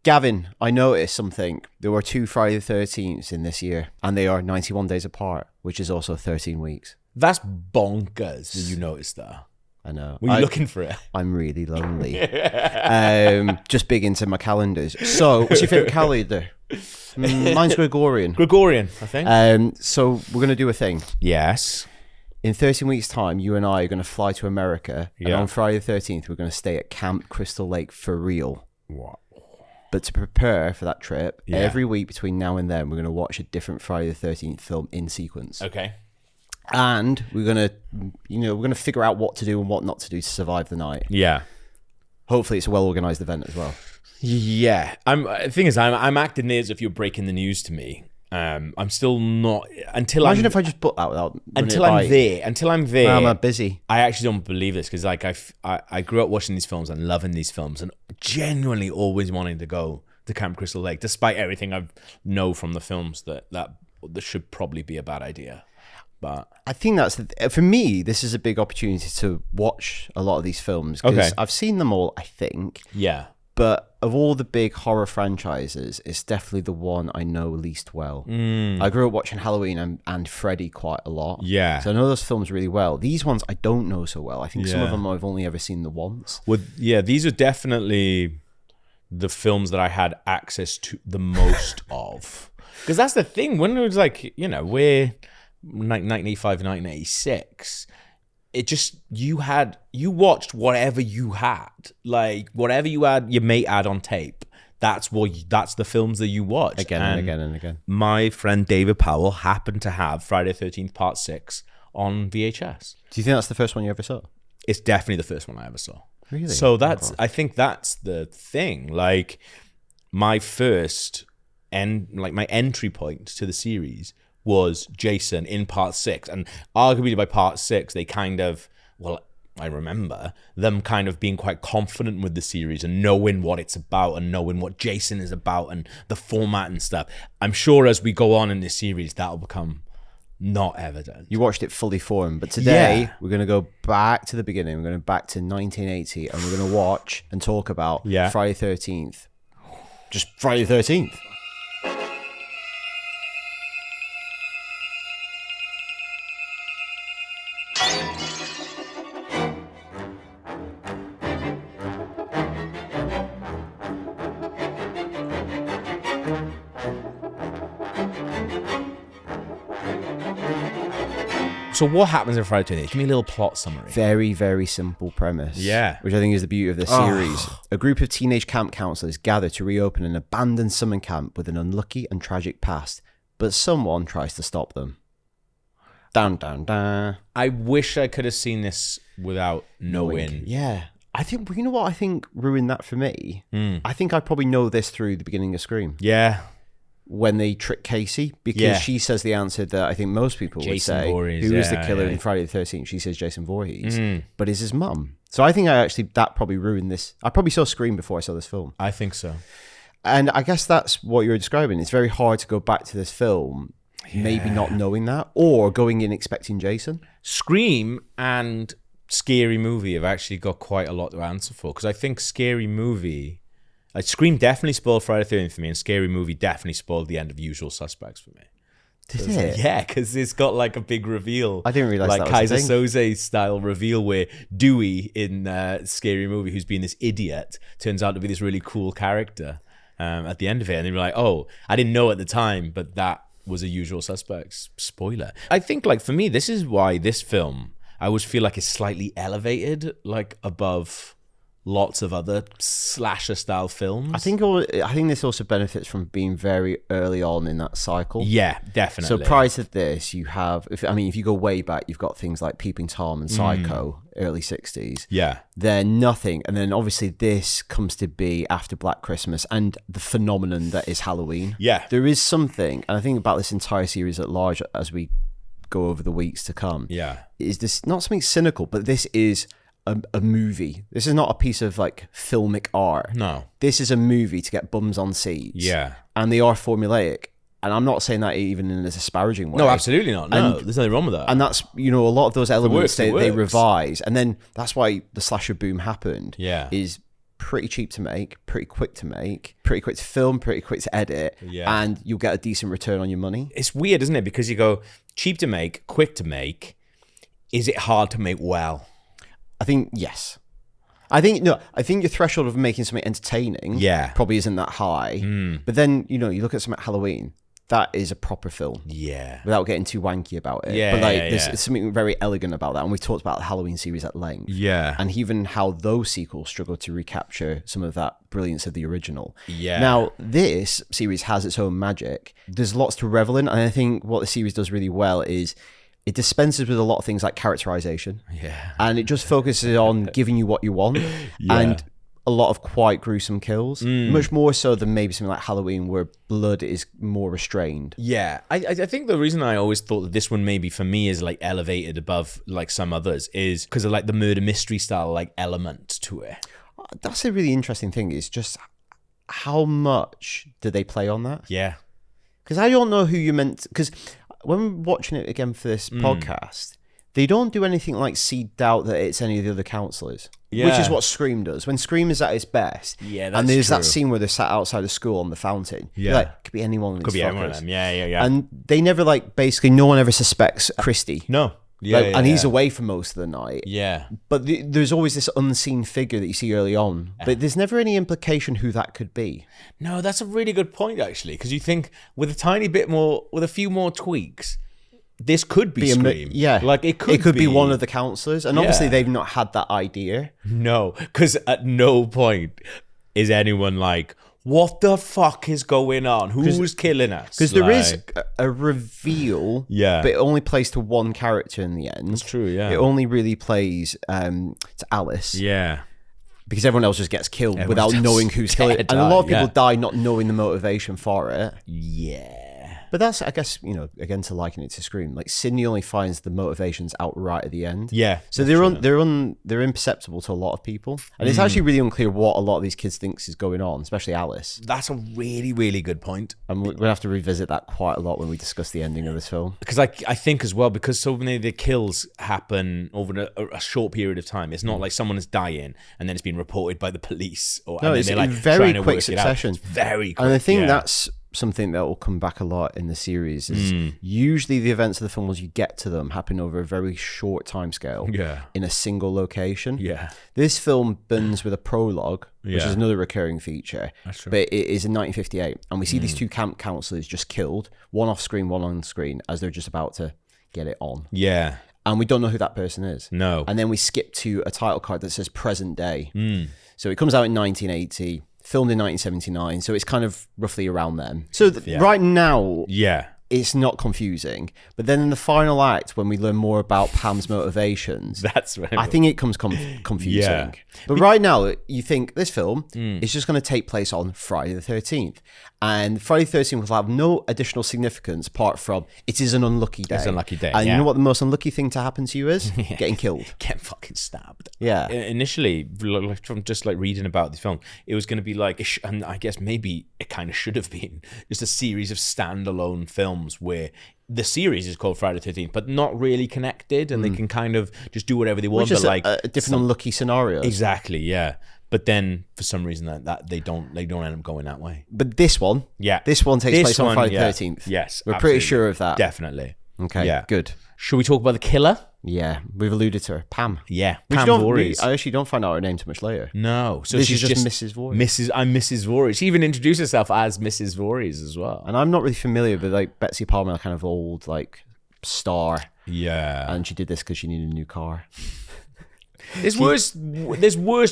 Gavin, I noticed something. There were 2 Friday the 13th in this year, and they are 91 days apart, which is also 13 weeks. That's bonkers that you noticed that. I know. Were you looking for it? I'm really lonely. Just big into my calendars. So, what's your favourite calendar? Mine's Gregorian. Gregorian, I think. So, we're going to do a thing. Yes. In 13 weeks' time, you and I are going to fly to America. And on Friday the 13th, we're going to stay at Camp Crystal Lake for real. What? But to prepare for that trip, every week between now and then, we're going to watch a different Friday the 13th film in sequence. Okay. And we're going to figure out what to do and what not to do to survive the night. Yeah. Hopefully it's a well-organized event as well. Yeah. The thing is, I'm acting as if you're breaking the news to me. I'm still not Imagine if I just put that without until I'm there. Well, I'm busy. I actually don't believe this because like I grew up watching these films and loving these films and genuinely always wanting to go to Camp Crystal Lake, despite everything I know from the films that should probably be a bad idea. But I think for me, this is a big opportunity to watch a lot of these films because I've seen them all, I think. Yeah. But of all the big horror franchises, it's definitely the one I know least well. I grew up watching Halloween and Freddy quite a lot. Yeah. So I know those films really well. These ones I don't know so well. I think some of them I've only ever seen the once. Well, yeah, these are definitely the films that I had access to the most of. Because that's the thing. When it was like, we're 1985, 1986, it just, you watched whatever you had. Like, whatever you had, your mate had on tape. That's the films that you watched. Again and again and again. My friend David Powell happened to have Friday the 13th Part 6 on VHS. Do you think that's the first one you ever saw? It's definitely the first one I ever saw. Really? So I think that's the thing. Like, my first my entry point to the series was Jason in Part 6. And arguably by Part 6, they kind of, I remember them kind of being quite confident with the series and knowing what it's about and knowing what Jason is about and the format and stuff. I'm sure as we go on in this series, that'll become not evident. You watched it fully formed, but today we're going to go back to the beginning. We're going to back to 1980 and we're going to watch and talk about Friday the 13th. Just Friday the 13th. So what happens in Friday the 13th? Give me a little plot summary. Very, very simple premise. Yeah. Which I think is the beauty of this series. A group of teenage camp counselors gather to reopen an abandoned summer camp with an unlucky and tragic past, but someone tries to stop them. Down, down, down. I wish I could have seen this without knowing. Yeah. I think, you know what I think ruined that for me? I think I probably know this through the beginning of Scream. Yeah. When they trick Casey, because she says the answer that I think most people would say. Voorhees, who is the killer in Friday the 13th? She says Jason Voorhees, but is his mum. So I think that probably ruined this. I probably saw Scream before I saw this film. I think so. And I guess that's what you're describing. It's very hard to go back to this film, maybe not knowing that, or going in expecting Jason. Scream and Scary Movie have actually got quite a lot to answer for, because I think Scary Movie... Like, Scream definitely spoiled Friday the 13th for me, and Scary Movie definitely spoiled the end of Usual Suspects for me. Did it? Yeah, because it's got like a big reveal. I didn't realize like that was Kaiser a thing. Soze style reveal where Dewey in Scary Movie, who's been this idiot, turns out to be this really cool character at the end of it. And they were like, oh, I didn't know at the time, but that was a Usual Suspects spoiler. I think, like, for me, this is why this film, I always feel like it's slightly elevated, like, above lots of other slasher style films. I think this also benefits from being very early on in that cycle. Yeah, definitely. So prior to this, you have, if you go way back, you've got things like Peeping Tom and Psycho, early 60s. Yeah. They're nothing. And then obviously this comes to be after Black Christmas and the phenomenon that is Halloween. Yeah. There is something, and I think about this entire series at large as we go over the weeks to come. Yeah. Is this not something cynical, but this is a movie. This is not a piece of like filmic art. No. This is a movie to get bums on seats. Yeah. And they are formulaic. And I'm not saying that even in a disparaging way. No, absolutely not. No, and, there's nothing wrong with that. And that's, a lot of those elements it they works. revise. And then that's why the slasher boom happened. Yeah. Is pretty cheap to make, pretty quick to make, pretty quick to film, pretty quick to edit, and you'll get a decent return on your money. It's weird, isn't it? Because you go cheap to make, quick to make. Is it hard to make well? I think yes. I think your threshold of making something entertaining probably isn't that high. But then, you look at something like Halloween. That is a proper film. Yeah. Without getting too wanky about it. But there's something very elegant about that. And we talked about the Halloween series at length. Yeah. And even how those sequels struggle to recapture some of that brilliance of the original. Yeah. Now, this series has its own magic. There's lots to revel in. And I think what the series does really well is it dispenses with a lot of things like characterization. Yeah. And it just focuses on giving you what you want. And a lot of quite gruesome kills, much more so than maybe something like Halloween where blood is more restrained. Yeah, I think the reason I always thought that this one maybe for me is like elevated above like some others is because of like the murder mystery style like element to it. That's a really interesting thing is just how much do they play on that? Yeah. Because I don't know who you meant, because when we're watching it again for this podcast, they don't do anything like seed doubt that it's any of the other counselors, which is what Scream does. When Scream is at its best, that's and there's true. That scene where they're sat outside of school on the fountain, you're like, it could be any one of these Could be fuckers. anyone of them. Yeah. And they never basically no one ever suspects Christy. No. And he's away for most of the night. Yeah. But there's always this unseen figure that you see early on. But there's never any implication who that could be. No, that's a really good point, actually, because you think with a few more tweaks, this could be Scream. Like it could be one of the counselors. And obviously they've not had that idea. No, because at no point is anyone like, what the fuck is going on? Who's killing us? Because there is a reveal, but it only plays to one character in the end. That's true, yeah. It only really plays to Alice. Yeah. Because everyone else just gets killed without knowing who's killing it. And a lot of people die not knowing the motivation for it. Yeah. But that's, I guess, again, to liken it to Scream, like Sydney only finds the motivations outright at the end. Yeah. So they're imperceptible to a lot of people. And it's actually really unclear what a lot of these kids thinks is going on, especially Alice. That's a really, really good point. And we're going to have to revisit that quite a lot when we discuss the ending of this film. Because I think as well, because so many of the kills happen over a short period of time. It's not like someone is dying and then it's been reported by the police. It's in very quick succession. It's very quick. And I think that's something that will come back a lot in the series is usually the events of the film as you get to them happen over a very short time scale in a single location. This film begins with a prologue, which is another recurring feature. That's true. But it is in 1958 and we see these two camp counselors just killed, one off screen, one on screen, as they're just about to get it on. And we don't know who that person is. No. And then we skip to a title card that says present day. So it comes out in 1980, filmed in 1979, so it's kind of roughly around then. So right now, it's not confusing. But then in the final act, when we learn more about Pam's motivations, that's right. I think it comes confusing. But right now, you think this film is just going to take place on Friday the 13th. And Friday the 13th will have no additional significance apart from it is an unlucky day. It's an unlucky day, And you know what the most unlucky thing to happen to you is? Getting killed. Get fucking stabbed. Yeah. Initially, from just like reading about the film, it was going to be like, and I guess maybe it kind of should have been just a series of standalone films where the series is called Friday the 13th, but not really connected, and they can kind of just do whatever they want. Which is but a different unlucky scenarios. Exactly, yeah. But then for some reason that they don't end up going that way. But this one, takes place on Friday the 13th. Yes, we're pretty sure of that. Definitely. Okay, good. Should we talk about the killer? Yeah, we've alluded to her, Pam. Yeah, Pam Voorhees. I actually don't find out her name too much later. No, so this she's is just Mrs. Voorhees. I'm Mrs. Voorhees. She even introduced herself as Mrs. Voorhees as well. And I'm not really familiar with like Betsy Palmer, a kind of old star. Yeah, and she did this because she needed a new car. There's worse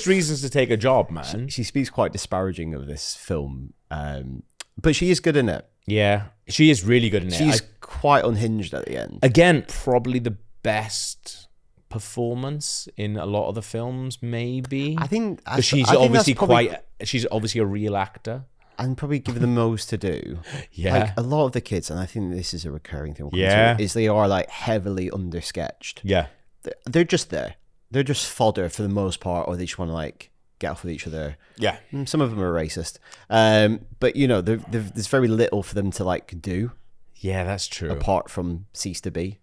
reasons to take a job, man. She speaks quite disparaging of this film, but she is good in it. Yeah, she is really good in it. She's quite unhinged at the end. Again, probably the best performance in a lot of the films, maybe. I think she's obviously a real actor. And probably given the most to do. Yeah. Like a lot of the kids, and I think this is a recurring thing, is they are heavily undersketched. Yeah. They're just there. They're just fodder for the most part, or they just want to get off with each other. Yeah. Some of them are racist. But there's very little for them to do. Yeah, that's true. Apart from cease to be.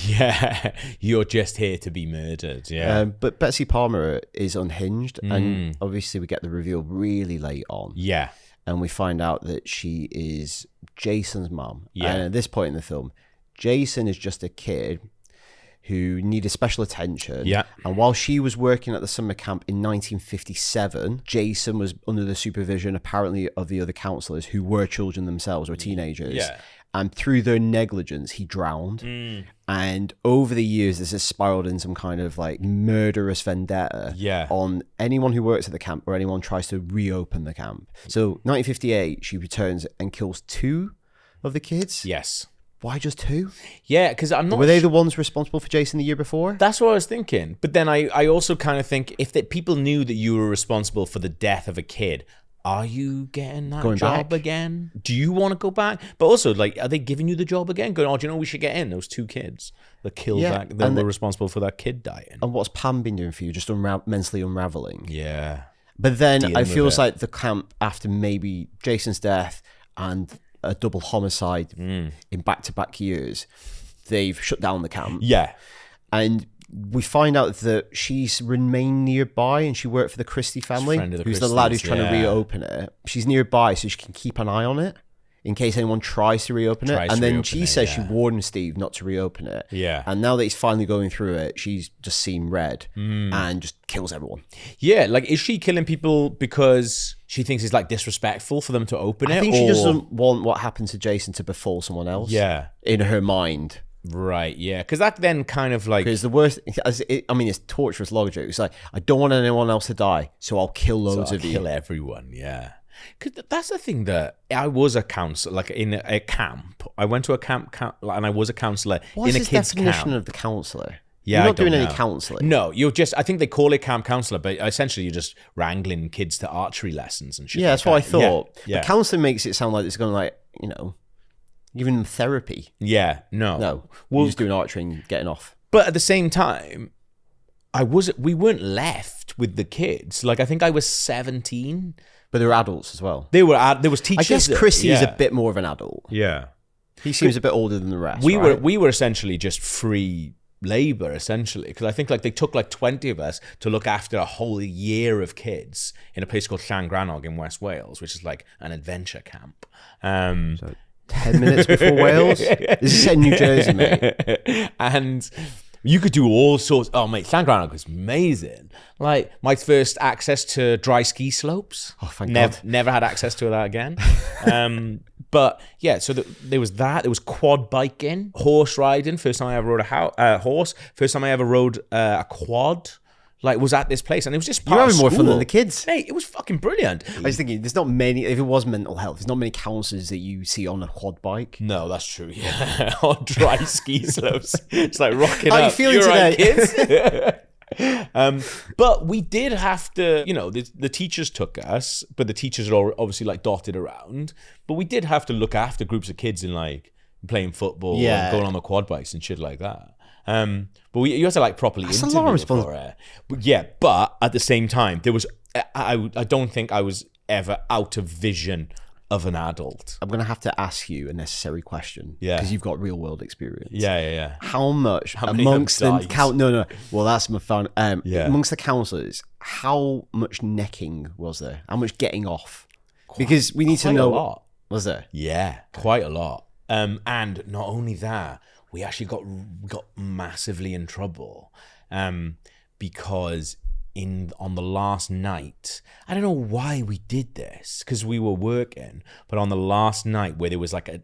Yeah, you're just here to be murdered. Yeah. But Betsy Palmer is unhinged, and obviously we get the reveal really late on. Yeah. And we find out that she is Jason's mum. Yeah. And at this point in the film, Jason is just a kid who needed special attention. Yeah. And while she was working at the summer camp in 1957, Jason was under the supervision, apparently, of the other counselors who were children themselves or teenagers. Yeah. And through their negligence, he drowned. And over the years, this has spiraled in some kind of like murderous vendetta on anyone who works at the camp or anyone tries to reopen the camp. So 1958, she returns and kills 2 of the kids. Yes. Why just 2? Yeah, because I'm not. Were they the ones responsible for Jason the year before? That's what I was thinking. But then I also kind of think if that people knew that you were responsible for the death of a kid, are you getting that job again? Do you want to go back? But also, like, are they giving you the job again? Going, oh, do you know we should get in those 2 kids that killed that were responsible for that kid dying? And what's Pam been doing for you? Just mentally unraveling. Yeah. But then it feels like the camp, after maybe Jason's death and a double homicide in back-to-back years, they've shut down the camp. Yeah. And we find out that she's remained nearby and she worked for the Christie family, who's the lad who's trying to reopen it. She's nearby so she can keep an eye on it in case anyone tries to reopen it. And then she says she warned Steve not to reopen it. Yeah. And now that he's finally going through it, she's just seen red and just kills everyone. Yeah, like, is she killing people because she thinks it's like disrespectful for them to open it? I think she doesn't want what happened to Jason to befall someone else. Yeah. In her mind. Right, yeah. Because that then kind of like... Because the worst... it's torturous logic. It's like, I don't want anyone else to die, so I'll kill loads of you. Kill everyone, yeah. Because that's the thing that... I was a counselor, like in a camp. I went to a camp and I was a counselor in a kid's camp. What's the definition of the counselor? Yeah, you're not doing any counselling. No, you're just... I think they call it camp counselor, but essentially you're just wrangling kids to archery lessons and shit. Yeah, that's what I thought. Yeah. But counselling makes it sound like it's going like, giving them therapy. Yeah, no. No, we're just doing archery and getting off. But at the same time, we weren't left with the kids. Like, I think I was 17. But there were adults as well. There was teachers. I guess Chrissy is a bit more of an adult. Yeah. He seems a bit older than the rest. We were essentially just free labor, essentially, because I think like they took like 20 of us to look after a whole year of kids in a place called Llangrannog in West Wales, which is like an adventure camp. So 10 minutes before Wales? This is set in New Jersey, mate. And you could do all sorts. Oh, mate, Llangrannog was amazing. Like, my first access to dry ski slopes. Oh, thank God. Never had access to that again. But, yeah, so there was that. There was quad biking, horse riding. First time I ever rode a horse. First time I ever rode a quad. Like, was at this place, and it was just part You're having more fun than the kids. Hey, it was fucking brilliant. I was thinking, there's not many, if it was mental health, there's not many counsellors that you see on a quad bike. No, that's true, yeah. On dry ski slopes. It's like rocking How up. How are you feeling today? Right, kids? But we did have to, the teachers took us, but the teachers are obviously like dotted around. But we did have to look after groups of kids in like playing football and going on the quad bikes and shit like that. But you have to like properly interview for it. But at the same time, there was I don't think I was ever out of vision of an adult. I'm gonna have to ask you a necessary question, because you've got real world experience. Yeah. How much amongst the well, that's my fun. Amongst the counsellors, how much necking was there? How much getting off? Because we need to know. A lot. Was there? Yeah, quite a lot. And not only that, we actually got massively in trouble because on the last night, I don't know why we did this, because we were working, but on the last night where there was like a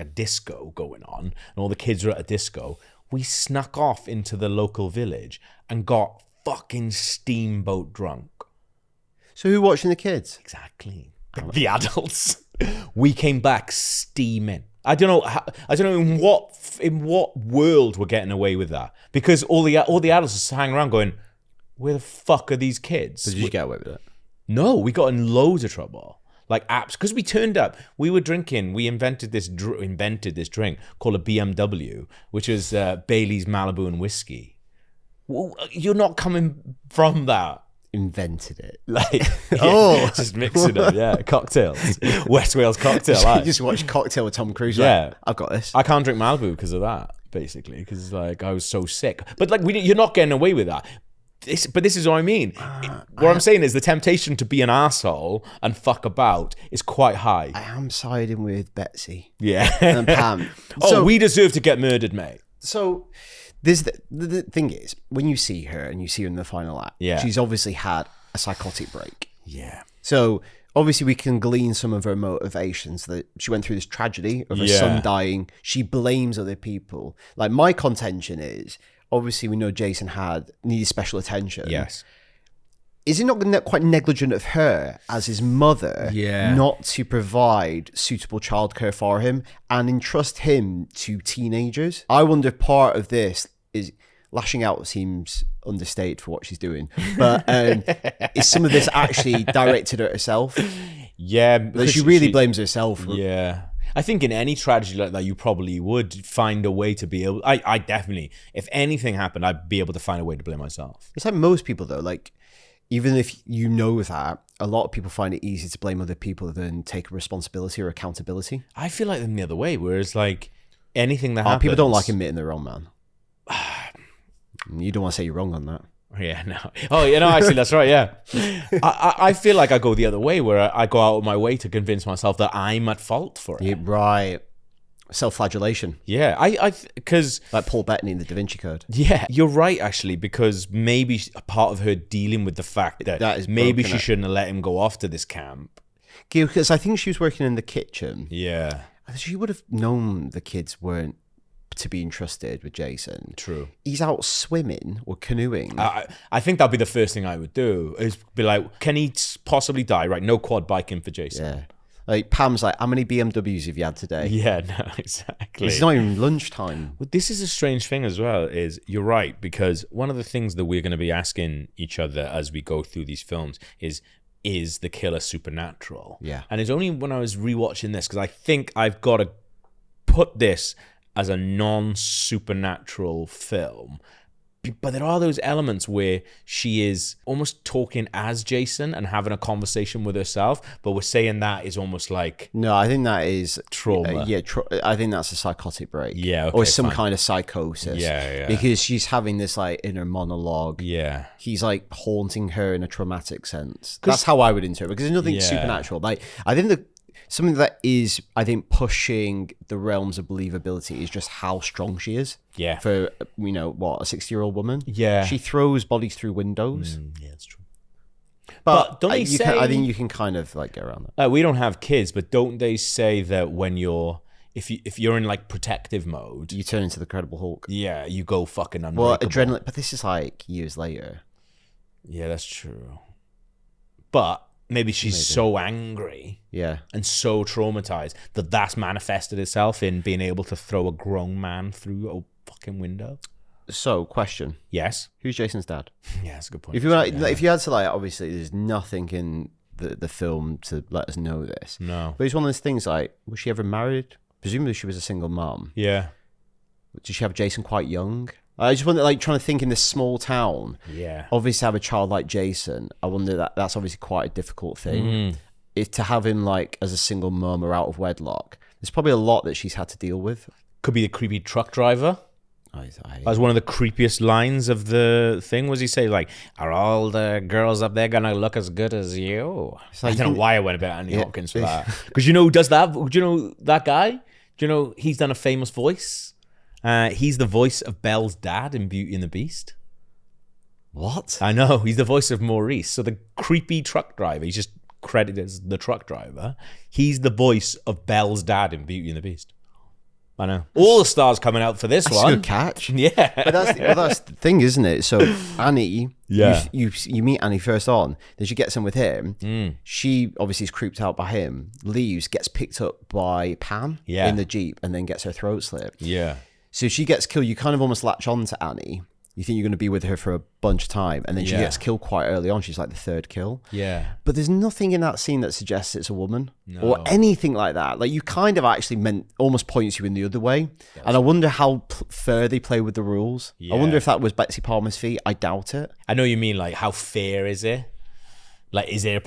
disco going on and all the kids were at a disco, we snuck off into the local village and got fucking steamboat drunk. So who watching the kids? Exactly. The adults. We came back steaming. I don't know in what world we're getting away with that, because all the adults are hanging around going, where the fuck are these kids? Did you get away with it? No, we got in loads of trouble. Like apps, because we turned up, we were drinking, we invented this drink called a BMW, which is Bailey's Malibu and whiskey. Well, you're not coming from that. Invented it. Like, just mixing it, cocktails. West Wales cocktail. You just watch Cocktail with Tom Cruise. Yeah. Like, I've got this. I can't drink Malibu because of that. basically, because like I was so sick. But like you're not getting away with that. But this is what I mean. What I'm saying is the temptation to be an asshole and fuck about is quite high. I am siding with Betsy. Yeah. And Pam. We deserve to get murdered, mate. So there's the thing is, when you see her and you see her in the final act, she's obviously had a psychotic break. Yeah. So obviously we can glean some of her motivations, that she went through this tragedy of her son dying. She blames other people. Like, my contention is, obviously we know Jason needed special attention. Yes. Is it not quite negligent of her as his mother not to provide suitable childcare for him and entrust him to teenagers? I wonder if part of this is lashing out seems understated for what she's doing, but is some of this actually directed at herself? Yeah. Because she really blames herself. Yeah. I think in any tragedy like that, you probably would find a way to be able... I definitely, if anything happened, I'd be able to find a way to blame myself. It's like most people, though. Like, even if you know that, a lot of people find it easy to blame other people than take responsibility or accountability. I feel like them the other way, whereas like anything that happens... People don't like admitting they're wrong, man. You don't want to say you're wrong on that. Yeah, no. Oh, yeah, no, actually, that's right, yeah. I feel like I go the other way, where I go out of my way to convince myself that I'm at fault for it. Yeah, right. Self-flagellation. Yeah, because... Like Paul Bettany in the Da Vinci Code. Yeah, you're right, actually, because maybe a part of her dealing with the fact that maybe she shouldn't have let him go off to this camp. Because I think she was working in the kitchen. Yeah. She would have known the kids weren't to be entrusted with Jason. True. He's out swimming or canoeing. I think that'd be the first thing I would do, is be like, can he possibly die? Right, no quad biking for Jason. Yeah. Like, Pam's like, how many BMWs have you had today? Yeah, no, exactly. It's not even lunchtime. Well, this is a strange thing as well, is you're right, because one of the things that we're going to be asking each other as we go through these films is the killer supernatural? Yeah. And it's only when I was rewatching this, because I think I've got to put this as a non-supernatural film. But there are those elements where she is almost talking as Jason and having a conversation with herself, but we're saying that is almost like... No, I think that is... trauma. I think that's a psychotic break. Yeah, okay, or some fine. kind of psychosis. Yeah. Because she's having this like inner monologue. Yeah. He's like haunting her in a traumatic sense. That's how I would interpret it, because there's nothing supernatural. Like, I think something that is, I think, pushing the realms of believability is just how strong she is. Yeah. For, a 60-year-old woman. Yeah. She throws bodies through windows. Yeah, that's true. But don't they say... I think you can kind of like get around that. We don't have kids, but don't they say that when if you're in like protective mode, You turn into the Incredible Hulk. yeah, you go fucking unbreakable. Well, adrenaline, but this is like years later. Yeah, that's true. But maybe she's so angry Yeah. and so traumatized that that's manifested itself in being able to throw a grown man through a fucking window. So, question: Yes. who's Jason's dad? Yeah, that's a good point. If you if you had to like, obviously, there's nothing in the film to let us know this. No. But it's one of those things like, was she ever married? Presumably, she was a single mom. Yeah. Did she have Jason quite young? I just wonder, like, trying to think in this small town. Yeah. Obviously, have a child like Jason. I wonder that's obviously quite a difficult thing. If to have him like as a single mum or out of wedlock, there's probably a lot that she's had to deal with. Could be the creepy truck driver. I As one of the creepiest lines of the thing was he say like, "Are all the girls up there gonna look as good as you?" like I don't know why I went about Anthony Hopkins for that. Because you know who does that? Do you know that guy? Do you know he's done a famous voice? He's the voice of Belle's dad in Beauty and the Beast. What? I know, he's the voice of Maurice. So the creepy truck driver, he's just credited as the truck driver. He's the voice of Belle's dad in Beauty and the Beast. I know. All the stars coming out for this That's one. a good catch. Yeah. But that's the thing, isn't it? So Annie, Yeah. you meet Annie first on, then she gets in with him. She obviously is creeped out by him, leaves, gets picked up by Pam in the Jeep, and then gets her throat slit. Yeah. So she gets killed. You kind of almost latch on to Annie. You think you're going to be with her for a bunch of time, and then she gets killed quite early on. She's like the third kill. Yeah. But there's nothing in that scene that suggests it's a woman or anything like that. Like, you kind of actually almost points you in the other way. And I wonder how fair they play with the rules. I wonder if that was Betsy Palmer's feet. I doubt it. I know you mean like how fair is it? Like, is there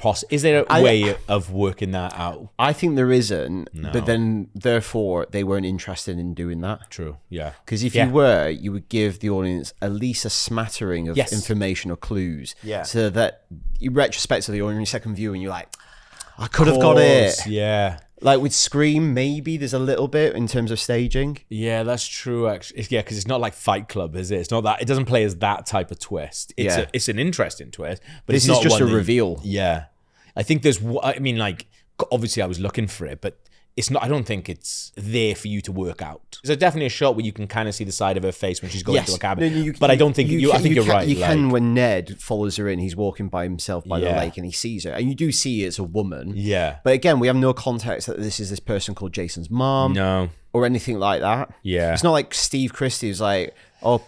a way of working that out? I think there isn't, but then therefore they weren't interested in doing that. True. Yeah. Because if you were, you would give the audience at least a smattering of information or clues. Yeah. So that you retrospectively or in your second viewing, you're like, I could have got it. Yeah. Like with Scream, maybe there's a little bit in terms of staging. Yeah, that's true. Actually, yeah, because it's not like Fight Club, is it? It's not that. It doesn't play as that type of twist. It's an interesting twist, but this it's not is just a one reveal. Yeah, I think there's. I mean, like, obviously, I was looking for it, but it's not. I don't think it's there for you to work out. There's definitely a shot where you can kind of see the side of her face when she's going to a cabin. But I don't think you. I think you're right. You can when Ned follows her in. He's walking by himself by the lake, and he sees her, and you do see it's a woman. Yeah. But again, we have no context that this is this person called Jason's mom. No. Or anything like that. Yeah. It's not like Steve Christie's like, oh,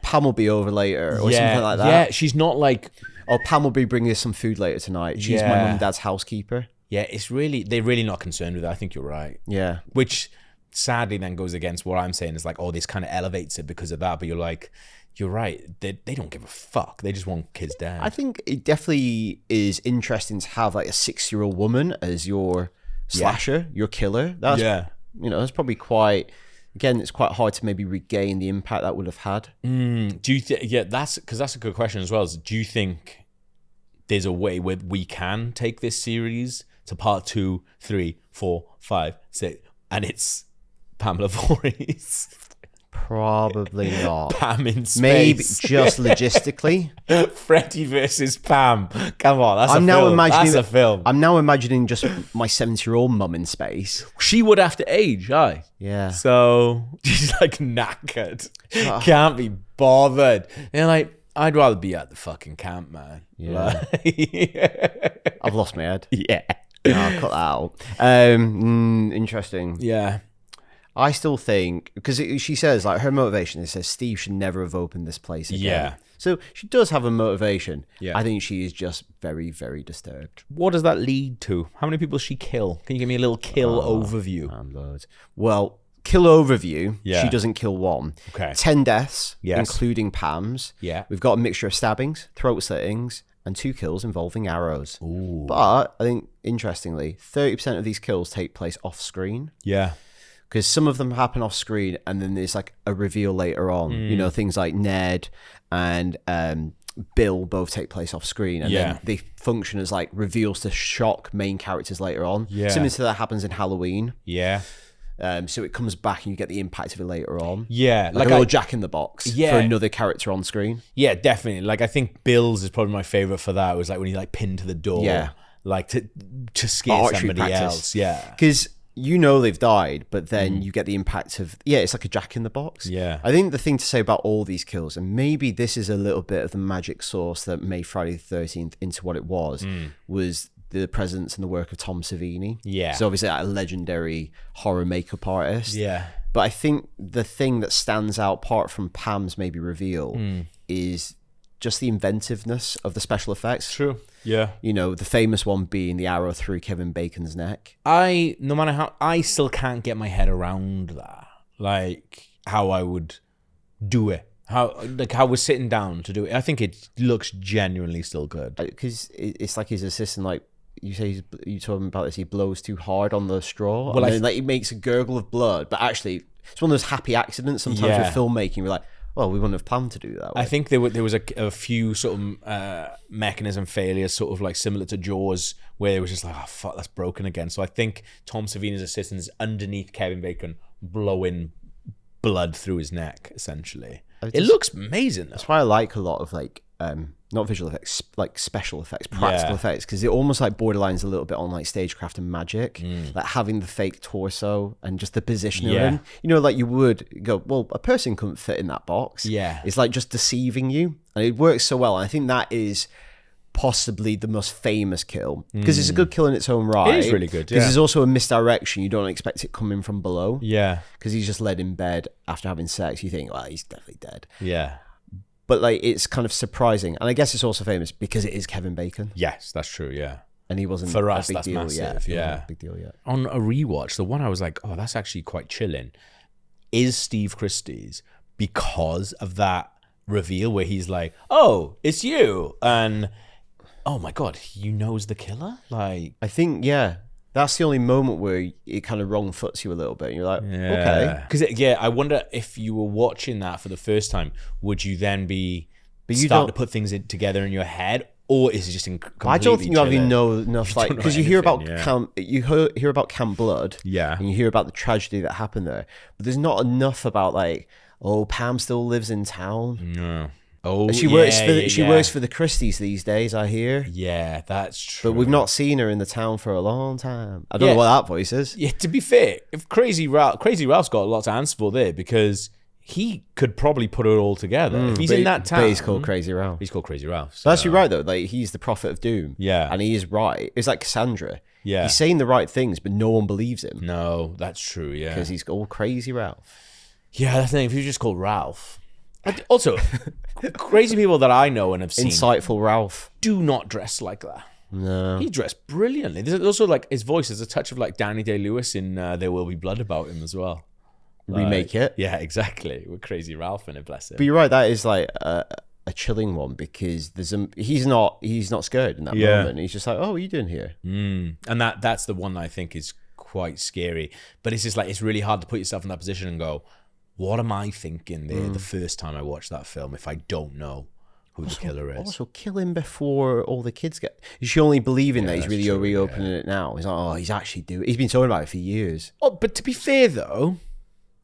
Pam will be over later, or something like that. Yeah. She's not like, oh, Pam will be bringing us some food later tonight. She's my mum and dad's housekeeper. Yeah, they're really not concerned with it. I think you're right. Yeah. Which sadly then goes against what I'm saying. Is like, oh, this kind of elevates it because of that. But you're like, you're right. They don't give a fuck. They just want kids dead. I think it definitely is interesting to have like a 6-year-old woman as your slasher, your killer. That's, that's probably quite, again, it's quite hard to maybe regain the impact that would have had. Do you think, that's a good question as well. Do you think there's a way where we can take this series to part 2, 3, 4, 5, 6, and it's Pamela Voorhees? Probably not. Pam in space. Maybe just logistically. Freddy versus Pam. Come on, that's a film. I'm now imagining just my 70-year-old mum in space. She would have to age, aye. Yeah. So she's like knackered. Can't be bothered. And like, I'd rather be at the fucking camp, man. Yeah. I've lost my head. Yeah. No, I'll cut that out. Interesting. Yeah. I still think, because she says, like, her motivation, it says Steve should never have opened this place again. Yeah. So she does have a motivation. Yeah. I think she is just very, very disturbed. What does that lead to? How many people does she kill? Can you give me a little kill overview? Loads. Well, kill overview, Yeah. she doesn't kill one. Okay. 10 deaths, Yes. including Pam's. Yeah. We've got a mixture of stabbings, throat slittings, and 2 kills involving arrows. Ooh. But I think, interestingly, 30% of these kills take place off screen. Yeah. Because some of them happen off screen and then there's like a reveal later on. You know, things like Ned and Bill both take place off screen. And then they function as like reveals to shock main characters later on. Yeah. Similar to that happens in Halloween. Yeah. So it comes back and you get the impact of it later on. Yeah. Like a little Jack in the Box Yeah. for another character on screen. Yeah, definitely. Like, I think Bill's is probably my favorite for that. It was like when he like pinned to the door. Yeah. Like to scare Archery somebody practice. else. Yeah. Because you know they've died, but then you get the impact of, it's like a Jack in the Box. Yeah. I think the thing to say about all these kills, and maybe this is a little bit of the magic sauce that made Friday the 13th into what it was the presence and the work of Tom Savini. Yeah. So obviously a legendary horror makeup artist. Yeah. But I think the thing that stands out apart from Pam's maybe reveal is just the inventiveness of the special effects. True. Yeah. You know, the famous one being the arrow through Kevin Bacon's neck. No matter how, I still can't get my head around that. Like, how I would do it. How we're sitting down to do it. I think it looks genuinely still good. Because it's like his assistant, like, you say, you told him about this, he blows too hard on the straw. Well, and then, like, he makes a gurgle of blood. But actually, it's one of those happy accidents sometimes with filmmaking. We're like, well, we wouldn't have planned to do that. I think there was a few sort of mechanism failures, sort of like similar to Jaws, where it was just like, oh, fuck, that's broken again. So I think Tom Savini's assistant is underneath Kevin Bacon, blowing blood through his neck, essentially. It looks amazing, though. That's why I like a lot of, like, not visual effects, like special effects, practical effects, because it almost like borderlines a little bit on like stagecraft and magic, like having the fake torso and just the position of him. You know, like you would go, well, a person couldn't fit in that box. Yeah. It's like just deceiving you. And it works so well. And I think that is possibly the most famous kill because it's a good kill in its own right. It is really good, because there's also a misdirection. You don't expect it coming from below. Yeah. Because he's just led in bed after having sex. You think, well, he's definitely dead. Yeah. But like, it's kind of surprising, and I guess it's also famous because it is Kevin Bacon. Yes, that's true. Yeah, and he wasn't for us. a big That's deal massive. yet. Yeah, big deal yet. On a rewatch, the one I was like, oh, that's actually quite chilling. Is Steve Christie's because of that reveal where he's like, oh, it's you, and oh my God, he knows the killer? Like, I think, yeah, that's the only moment where it kind of wrong foots you a little bit. And you're like, okay. Because, I wonder if you were watching that for the first time, would you then be But you start don't- to put things together in your head? Or is it just completely I don't think you chilling? even know enough, like, don't know because you hear about anything, yeah. Camp, hear about Camp Blood, Yeah. and you hear about the tragedy that happened there, but there's not enough about like, oh, Pam still lives in town. No. Oh, She works for she works for the Christies these days, I hear. Yeah, that's true. But we've not seen her in the town for a long time. I don't Yeah. know what that voice is. Yeah, to be fair, if Crazy Ralph's got a lot to answer for there because he could probably put it all together. If he's in that town. But he's called Crazy Ralph. He's called Crazy Ralph. So that's right though. Like he's the prophet of doom. Yeah. And he is right. It's like Cassandra. Yeah. He's saying the right things, but no one believes him No, that's true, yeah. because he's called Crazy Ralph. Yeah, that's the thing. If he was just called Ralph. Also, crazy people that I know and have seen Insightful Ralph. do not dress like that. No. He dressed brilliantly. There's also like his voice. There's a touch of like Danny Day-Lewis in There Will Be Blood about him as well. Remake it. Yeah, exactly. With Crazy Ralph in it, bless him. But you're right. That is like a chilling one because there's he's not scared in that Yeah. moment. He's just like, oh, what are you doing here? And that's the one that I think is quite scary. But it's just like it's really hard to put yourself in that position and go, what am I thinking there the first time I watched that film if I don't know who the killer is? Also, kill him before all the kids get. Is she only believing that he's that's really true, reopening it now? He's like, oh, he's actually doing. He's been talking about it for years. Oh, but to be fair though,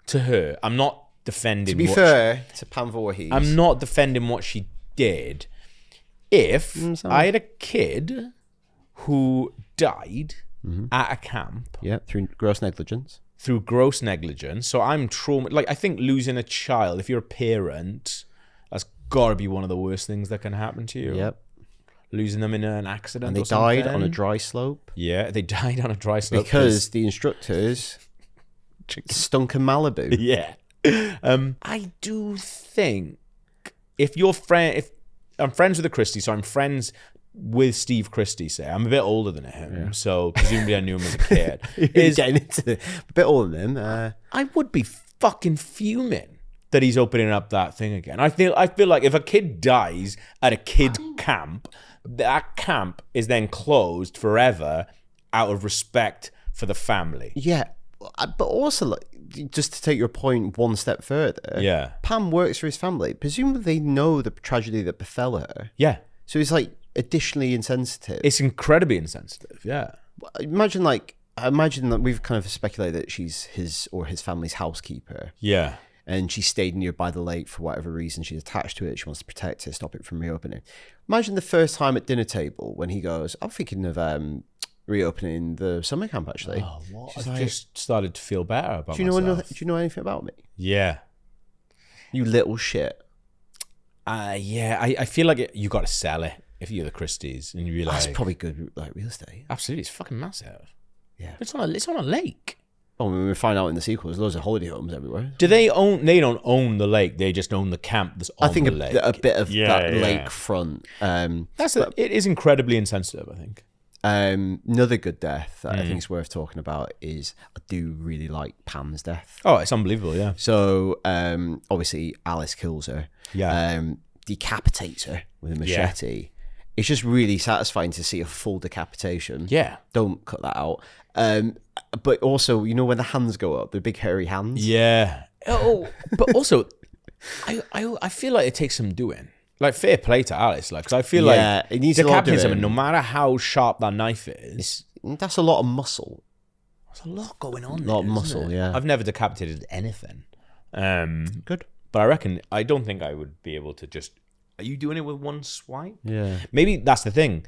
to her, I'm not defending. To be fair to Pam Voorhees, I'm not defending what she did. If sorry. I had a kid who died at a camp Yeah, through gross negligence. through gross negligence, so I'm trauma. Like I think losing a child, if you're a parent, that's got to be one of the worst things that can happen to you. Yep. Losing them in an accident. And they or died something. on a dry slope Yeah, they died on a dry slope because the instructors stunk of Malibu. Yeah. I do think if I'm friends with the Christie, so I'm friends with Steve Christie, say I'm a bit older than him, so presumably I knew him as a kid. Is getting into a bit older than him. I would be fucking fuming that he's opening up that thing again. I feel like if a kid dies at a kid camp, that camp is then closed forever out of respect for the family. Yeah, but also like, just to take your point one step further. Yeah. Pam works for his family. Presumably they know the tragedy that befell her. Yeah. So it's like additionally insensitive. It's incredibly insensitive. Yeah. Imagine that we've kind of speculated that she's his or his family's housekeeper. Yeah. And she stayed nearby the lake for whatever reason. She's attached to it. She wants to protect it, stop it from reopening. Imagine the first time at dinner table when he goes, I'm thinking of reopening the summer camp, actually. Oh, what? She's I've like, just started to feel better about do you know myself. do you know anything about me? Yeah. You little shit. Yeah. I feel like you got to sell it if you're the Christies and you realize That's probably good, like real estate. absolutely it's fucking massive. Yeah. It's on a lake. Oh, when we find out in the sequel, there's loads of holiday homes everywhere. Do they own? They don't own the lake. They just own the camp that's on I think the lake. a bit of Yeah, that yeah. lakefront. It is incredibly insensitive, I think. Another good death that I think is worth talking about is I do really like Pam's death. Oh, it's unbelievable. Yeah. So obviously Alice kills her. Yeah. Decapitates her with a machete. It's just really satisfying to see a full decapitation. Yeah. Don't cut that out. But also, you know, when the hands go up, the big hairy hands. Yeah. Oh, but also, I feel like it takes some doing. Like fair play to Alice, like because I feel like it needs a lot decapitating doing. someone, no matter how sharp that knife is, That's a lot of muscle. there's a lot going on. A lot of there, muscle, isn't it? yeah. I've never decapitated anything. Good. But I don't think I would be able to just. Are you doing it with one swipe? Yeah. Maybe that's the thing.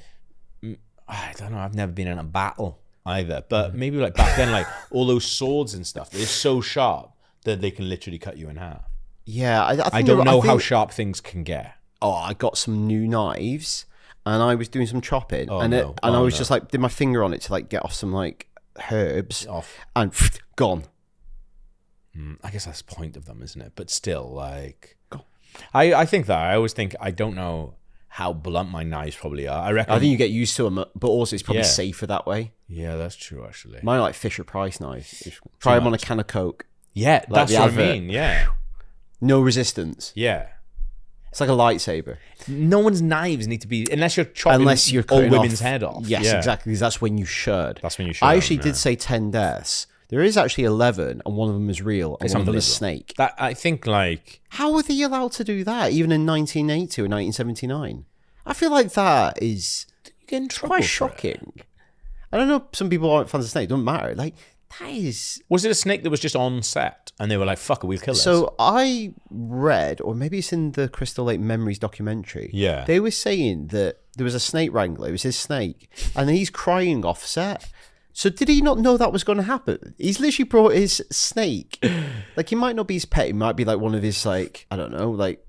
I don't know. I've never been in a battle either. But maybe like back then, like all those swords and stuff, they're so sharp that they can literally cut you in half. Yeah, I don't know how sharp things can get. Oh, I got some new knives and I was doing some chopping Oh, and no. I Oh, was no. just like did my finger on it to like get off some like herbs Off. and gone. I guess that's the point of them, isn't it? But still, like, I think that I always think I don't know how blunt my knives probably are. I reckon. I think you get used to them, but also it's probably Yeah. safer that way. Yeah, that's true. Actually, Mine are like Fisher Price knives. Try them on a can of Coke. yeah, that's the what advert. I mean. Yeah, No resistance. yeah. It's like a lightsaber. No one's knives need to be unless you're chopping Unless you're all cutting women's off, head off. Yes, Yeah. exactly. Because that's when you should. That's when you should. I actually did say 10 deaths. There is actually 11, and one of them is real, and It's one of them is unbelievable. Snake. That I think like How were they allowed to do that, even in 1980 or 1979? I feel like that is you get in trouble quite for it. shocking. I don't know, some people aren't fans of Snake, it doesn't matter. Like, that is... Was it a snake that was just on set and they were like, "Fuck it, we'll kill it"? So I read, or maybe it's in the Crystal Lake Memories documentary. Yeah. They were saying that there was a snake wrangler. It was his snake, and he's crying off set. So did he not know that was going to happen? He's literally brought his snake. Like, he might not be his pet. He might be like one of his, like, I don't know, like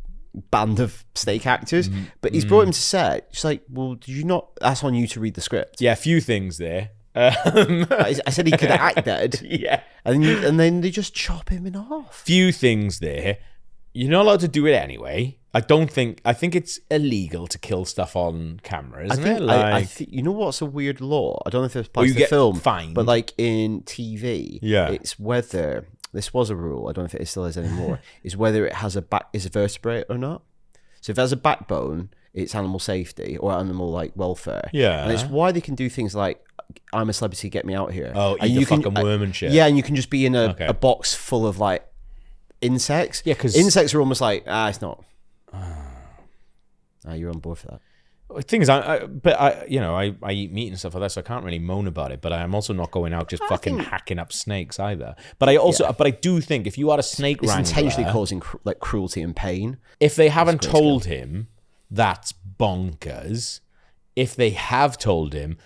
band of snake actors. But he's brought him to set. It's like, well, did you not? That's on you to read the script. Yeah, a few things there. I said he could act dead. Yeah. And then they just chop him in half. Few things there. You're not allowed to do it anyway. I think it's illegal to kill stuff on camera, isn't it? Like, I think you know what's a weird law? I don't know if it applies you to get film, fined. but like in TV, Yeah. it's whether this was a rule. I don't know if it still is anymore. Is whether it has is a vertebrate or not. So if it has a backbone, it's animal safety or animal like welfare. Yeah. And it's why they can do things like I'm a celebrity, get me out here. Oh, and eat the you can, fucking worm and shit. Yeah, and you can just be in Okay. a box full of like insects. Yeah, 'cause- insects are almost like it's not. You're on board for that. The thing is, I eat meat and stuff like that, so I can't really moan about it. But I'm also not going out just fucking hacking up snakes either. But I do think if you are a snake It's wrangler, intentionally causing like cruelty and pain. if they haven't told him, that's bonkers. If they have told him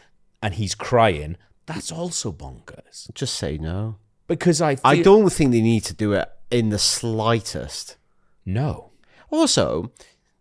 and he's crying, that's also bonkers. Just say no. Because I don't think they need to do it in the slightest. no. Also,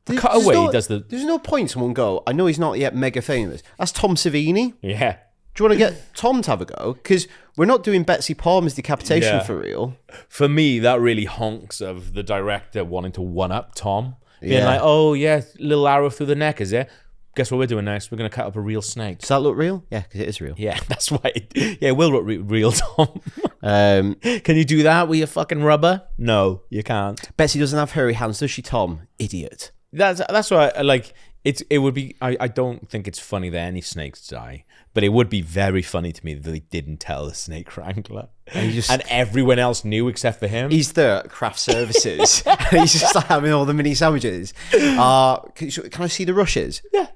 Cutaway does the There's no point someone go, I know he's not yet mega famous. That's Tom Savini. yeah. Do you want to get Tom to have a go? Because we're not doing Betsy Palmer's decapitation Yeah. for real. For me, that really honks of the director wanting to one up Tom, being Yeah. like, "Oh yeah, little arrow through the neck, is it? Guess what we're doing next? We're going to cut up a real snake." Does that look real? Yeah, because it is real. Yeah, that's why. It will look real, Tom. Um, Can you do that with your fucking rubber? No, you can't. Betsy doesn't have hairy hands, does she, Tom? Idiot. That's why I like it. It would be. I don't think it's funny that any snakes die, but it would be very funny to me that they didn't tell the snake wrangler, and everyone else knew except for him. He's there at craft services. He's just like having all the mini sandwiches. Can I see the rushes? Yeah.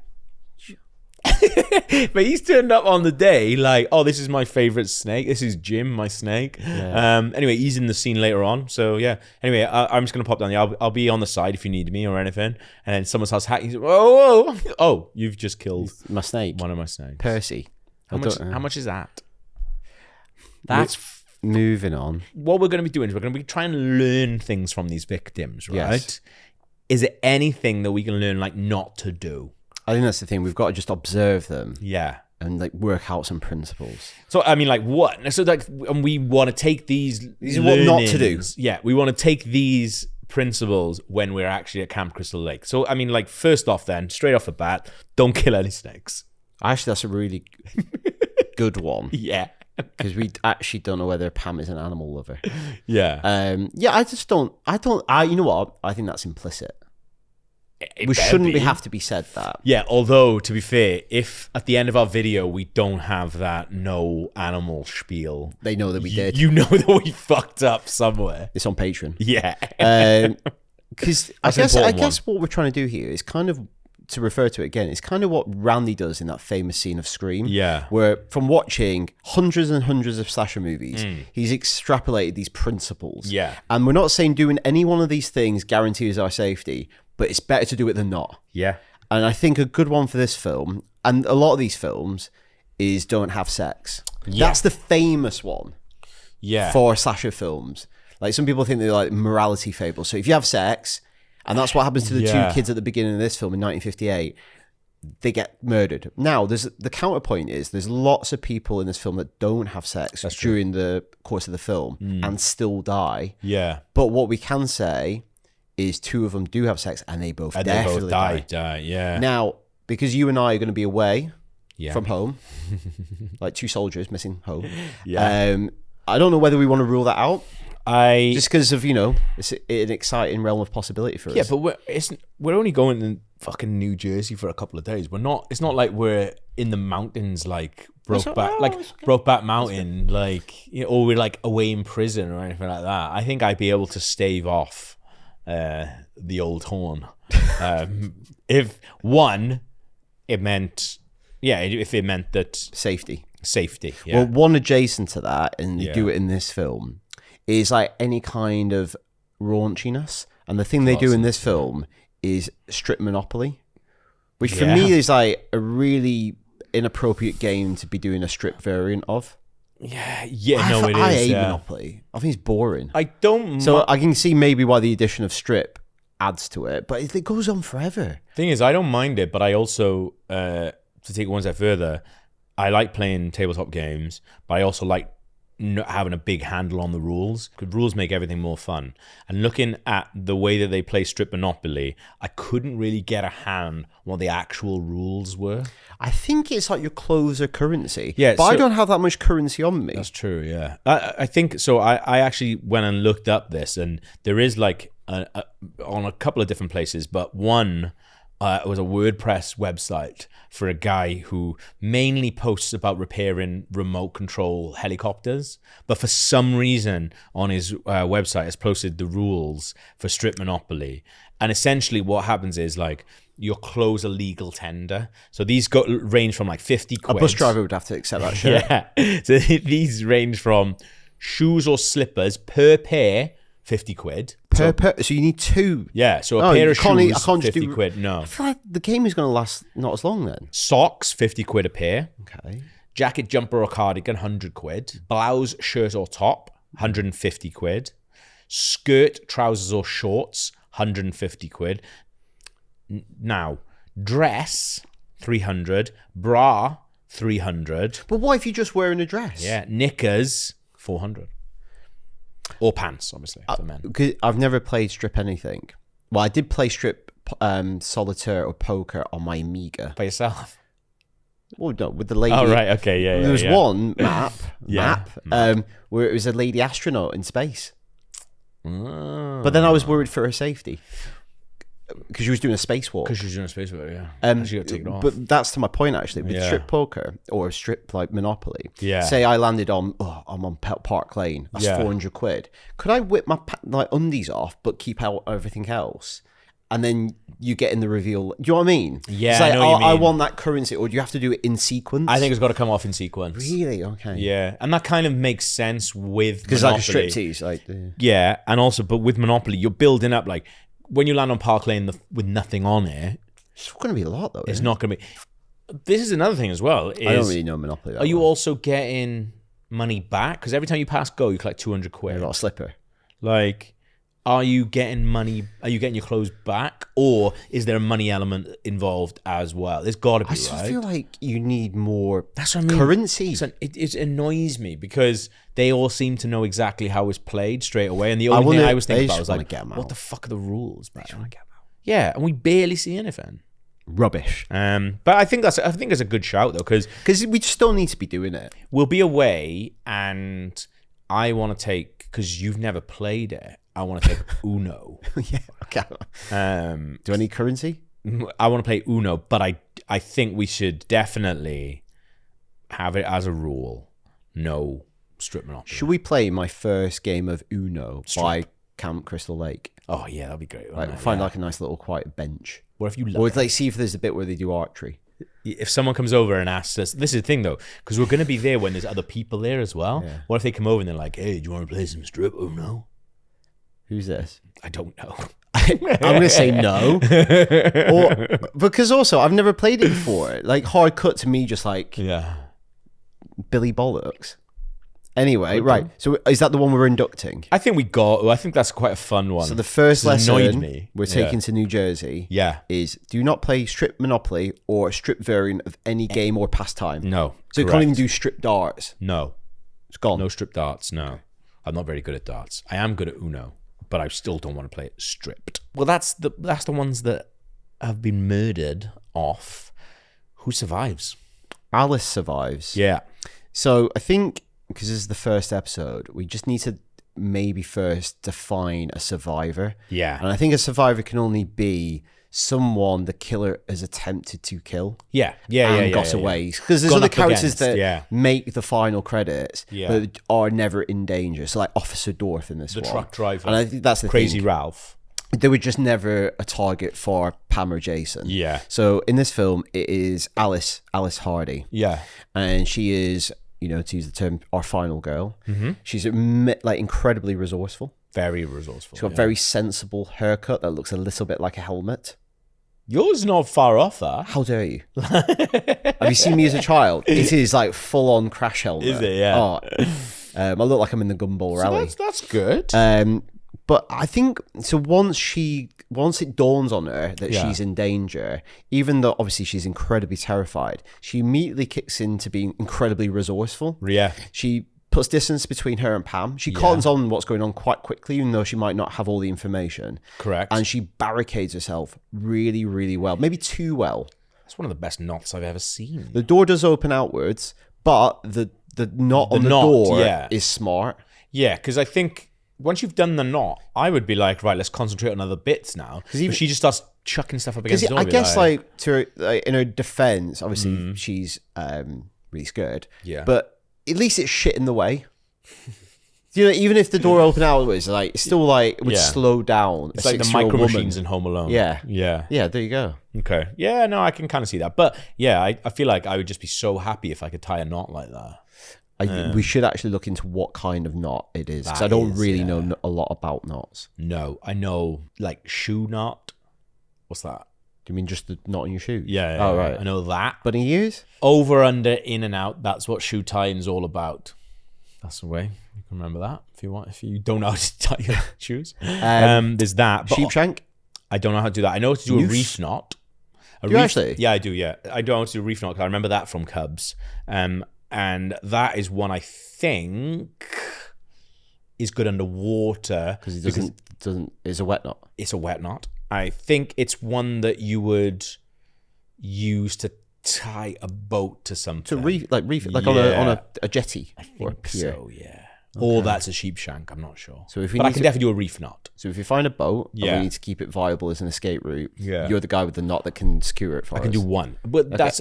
But he's turned up on the day like, "Oh, this is my favorite snake. This is Jim, my snake." Yeah. Anyway, he's in the scene later on. So yeah. Anyway, I'm just gonna pop down there. I'll be on the side if you need me or anything. And then someone starts hacking. He's, "Oh, you've just killed My snake. one of my snakes." Percy. How much is that? That's Moving on. what we're going to be doing. Is we're going to be trying to learn things from these victims, right? Yes. Is it anything that we can learn like not to do? I think that's the thing. We've got to just observe them Yeah. and like work out some principles. So I mean, like what? So like, and we want to take these. These are what not to do. learnings- Yeah, we want to take these principles when we're actually at Camp Crystal Lake. So I mean, like first off, then straight off the bat, don't kill any snakes. Actually, that's a really good one Yeah. because we actually don't know whether Pam is an animal lover. Yeah. Yeah, I just don't. You know what? I think that's implicit. It We better shouldn't be. have to be said that. Yeah, although to be fair, if at the end of our video we don't have that no animal spiel, They know that we did. you know that we fucked up somewhere. It's on Patreon. Yeah. Because That's an I important guess what we're trying to do here is kind of, to refer to it again, it's kind of what Randy does in that famous scene of Scream. Yeah. Where from watching hundreds and hundreds of slasher movies, he's extrapolated these principles. Yeah. And we're not saying doing any one of these things guarantees our safety, but it's better to do it than not. Yeah. And I think a good one for this film, and a lot of these films, is don't have sex. Yeah. That's the famous one Yeah. for slasher films. Like some people think they're like morality fables. So if you have sex, and that's what happens to the Yeah. two kids at the beginning of this film in 1958, they get murdered. Now, the counterpoint is there's lots of people in this film that don't have sex during the course of the film and still die. Yeah. But what we can say is two of them do have sex and they both And they definitely both die. die. Yeah. Now, because you and I are going to be away Yeah. from home, like two soldiers missing home. Yeah. I don't know whether we want to rule that out. Just because of, it's an exciting realm of possibility for us. Yeah, but we're only going to fucking New Jersey for a couple of days. It's not like we're in the mountains like Brokeback Mountain, or we're like away in prison or anything like that. I think I'd be able to stave off the old horn. If it meant that Safety. Yeah. Well, one adjacent to that, and you do it in this film, is like any kind of raunchiness. And the thing they do in this film is strip Monopoly, which for me is like a really inappropriate game to be doing a strip variant of. I hate Monopoly. I think it's boring. I don't. So I can see maybe why the addition of strip adds to it, but it goes on forever. Thing is, I don't mind it, but I also, to take it one step further, I like playing tabletop games, but I also like not having a big handle on the rules, because rules make everything more fun. And looking at the way that they play Strip Monopoly, I couldn't really get a hand on what the actual rules were. I think it's like your clothes are currency. Yeah, but I don't have that much currency on me. That's true, yeah. I think, so I actually went and looked up this, and there is like, on a couple of different places, but one was a WordPress website for a guy who mainly posts about repairing remote control helicopters, but for some reason on his website has posted the rules for Strip Monopoly. And essentially what happens is like your clothes are legal tender. So these range from like 50 quid. A bus driver would have to accept that shit. Yeah. So these range from shoes or slippers per pair, 50 quid. So you need two. Yeah, so a pair of shoes, I can't 50 quid. No. I feel like the game is going to last not as long then. Socks, 50 quid a pair. Okay. Jacket, jumper or cardigan, 100 quid. Blouse, shirt or top, 150 quid. Skirt, trousers or shorts, 150 quid. Now, dress, 300. Bra, 300. But what if you're just wearing a dress? Yeah, knickers, 400. Or pants, obviously, for men. Because I've never played Strip anything. Well, I did play Strip Solitaire or Poker on my Amiga. By yourself? Well, no, with the lady. Oh, right, okay, yeah, There was one map, Yeah. where it was a lady astronaut in space. Oh. But then I was worried for her safety. Because she was doing a spacewalk. Because she was doing a spacewalk, yeah. She got taken off. But that's to my point, actually. With Strip Poker or Strip like Monopoly, Yeah. say I landed on, I'm on Park Lane, that's 400 quid. Could I whip my undies off but keep out everything else? And then you get in the reveal. Do you know what I mean? Yeah, it's like, I know what you mean. I want that currency, or do you have to do it in sequence? I think it's got to come off in sequence. Really? Okay. Yeah, and that kind of makes sense with Because Monopoly. like a striptease. Like, Yeah, and also, but with Monopoly, you're building up, like, when you land on Park Lane with nothing on it, it's going to be a lot, though. it's not going to be... This is another thing as well. I don't really know Monopoly that Are you well. also getting money back? Because every time you pass go, you collect 200 quid. I got a slipper. Like, are you getting money? Are you getting your clothes back? Or is there a money element involved as well? There's got to be, I still right? feel like you need more That's what I mean. currency. It annoys me because they all seem to know exactly how it's played straight away. And the only thing I was thinking about was like, what the fuck are the rules, man? Yeah, and we barely see anything. Rubbish. But I think it's a good shout though, because we just don't need to be doing it. we'll be away, and I want to take, because you've never played it, I want to take Uno. Yeah. Okay. Do I need currency? I want to play Uno, but I think we should definitely have it as a rule, no Strip Monopoly. Should we play my first game of Uno by Camp Crystal Lake? Oh yeah, that'd be great. Like find like a nice little quiet bench. What if you Or like see if there's a bit where they do archery. If someone comes over and asks us, this is the thing though, because we're going to be there when there's other people there as well. Yeah. What if they come over and they're like, "Hey, do you want to play some Strip Uno?" Who's this? I don't know. I'm going to say no. Or because also I've never played it before. Like hard cut to me, just like Billy Bollocks. Anyway, right. So is that the one we're inducting? I think that's quite a fun one. So the first lesson we're taking to New Jersey Yeah. is do not play Strip Monopoly or a strip variant of any game or pastime. No. So you can't even do strip darts. No. It's gone. No strip darts, no. I'm not very good at darts. I am good at Uno, but I still don't want to play it stripped. Well, that's the ones that have been murdered off. Who survives? Alice survives. Yeah. So I think, because this is the first episode, we just need to maybe first define a survivor. Yeah. And I think a survivor can only be someone the killer has attempted to kill. Yeah. And got away. Because there's Gone other up characters against, that yeah. make the final credits, Yeah. but are never in danger. So like Officer Dorff in this The one. truck driver. And I think that's the Crazy thing. Ralph. They were just never a target for Pam or Jason. Yeah. So in this film, it is Alice Hardy. Yeah. And she is, you know, to use the term, our final girl. Mm-hmm. She's like incredibly resourceful. Very resourceful. She's got a very sensible haircut that looks a little bit like a helmet. Yours not far off that. How dare you? Have you seen me as a child? It is like full-on crash helmet. Is it? Yeah. Oh, I look like I'm in the Gumball Rally. That's good. But I think so. Once it dawns on her that she's in danger, even though obviously she's incredibly terrified, she immediately kicks into being incredibly resourceful. Yeah. She puts distance between her and Pam. She cottons on what's going on quite quickly, even though she might not have all the information. Correct. And she barricades herself really, really well, maybe too well. That's one of the best knots I've ever seen. The door does open outwards, but the knot on the door is smart. Yeah, because I think once you've done the knot, I would be like, right, let's concentrate on other bits now. Because she just starts chucking stuff up against the door. I guess, in her defense, obviously she's really scared. Yeah. But at least it's shit in the way. You know, even if the door opened outwards, like it's still like it would slow down. It's like the micro machines in Home Alone. Yeah. Yeah. Yeah, there you go. Okay. Yeah, no, I can kind of see that. But yeah, I feel like I would just be so happy if I could tie a knot like that. We should actually look into what kind of knot it is, because I don't really know a lot about knots. No, I know like shoe knot. What's that? Do you mean just the knot in your shoe? Yeah. Oh, right. I know that. Bunny ears? Over, under, in and out. That's what shoe tying's all about. That's the way. You can remember that if you want. If you don't know how to tie your shoes. There's that. Sheep shank? I don't know how to do that. I know how to do a reef knot. Do you actually? Yeah, I do, yeah. I don't know how to do a reef knot because I remember that from Cubs. And that is one I think is good underwater. Because it doesn't. It's a wet knot. It's a wet knot. I think it's one that you would use to tie a boat to something. To reef on a jetty. I think or a pier. so, yeah. Okay. Or that's a sheep shank, I'm not sure. So but I can definitely do a reef knot. So if you find a boat and we need to keep it viable as an escape route, you're the guy with the knot that can secure it for us. I can do one. But that's